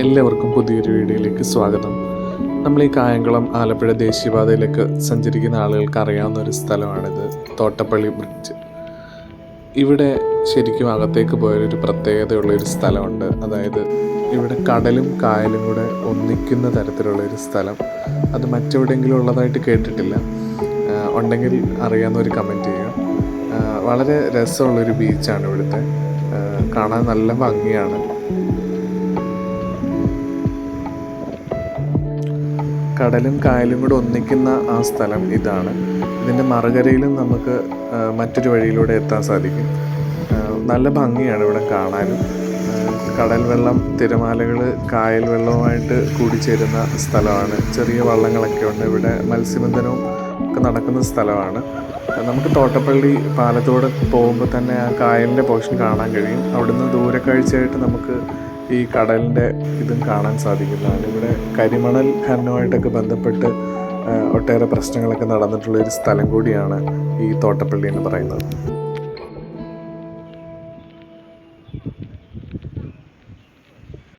എല്ലാവർക്കും പുതിയൊരു വീഡിയോയിലേക്ക് സ്വാഗതം. നമ്മൾ ഈ കായംകുളം ആലപ്പുഴ ദേശീയപാതയിലേക്ക് സഞ്ചരിക്കുന്ന ആളുകൾക്ക് അറിയാവുന്ന ഒരു സ്ഥലമാണിത്, തോട്ടപ്പള്ളി ബ്രിഡ്ജ്. ഇവിടെ ശരിക്കും അകത്തേക്ക് പോയൊരു പ്രത്യേകതയുള്ളൊരു സ്ഥലമുണ്ട്. അതായത് ഇവിടെ കടലും കായലും കൂടെ ഒന്നിക്കുന്ന തരത്തിലുള്ളൊരു സ്ഥലം. അത് മറ്റെവിടെയെങ്കിലും ഉള്ളതായിട്ട് കേട്ടിട്ടില്ല. ഉണ്ടെങ്കിൽ അറിയാവുന്നവർ കമൻറ്റ് ചെയ്യുക. വളരെ രസമുള്ളൊരു ബീച്ചാണ് ഇവിടുത്തെ. കാണാൻ നല്ല ഭംഗിയാണ്. കടലും കായലും കൂടെ ഒന്നിക്കുന്ന ആ സ്ഥലം ഇതാണ്. ഇതിൻ്റെ മറുകരയിലും നമുക്ക് മറ്റൊരു വഴിയിലൂടെ എത്താൻ സാധിക്കും. നല്ല ഭംഗിയാണ് ഇവിടെ കാണാനും. കടൽ വെള്ളം, തിരമാലകൾ കായൽ വെള്ളവുമായിട്ട് കൂടിച്ചേരുന്ന സ്ഥലമാണ്. ചെറിയ വള്ളങ്ങളൊക്കെ ഉണ്ട്. ഇവിടെ മത്സ്യബന്ധനവും ഒക്കെ നടക്കുന്ന സ്ഥലമാണ്. നമുക്ക് തോട്ടപ്പള്ളി പാലത്തോടെ പോകുമ്പോൾ തന്നെ ആ കായലിൻ്റെ പോർഷൻ കാണാൻ കഴിയും. അവിടുന്ന് ദൂരക്കാഴ്ചയായിട്ട് നമുക്ക് ഈ കടലിൻ്റെ ഇതും കാണാൻ സാധിക്കുന്നതാണ്. ഇവിടെ കരിമണൽ ഖനനവുമായിട്ടൊക്കെ ബന്ധപ്പെട്ട് ഒട്ടേറെ പ്രശ്നങ്ങളൊക്കെ നടന്നിട്ടുള്ളൊരു സ്ഥലം കൂടിയാണ് ഈ തോട്ടപ്പള്ളി എന്ന് പറയുന്നത്.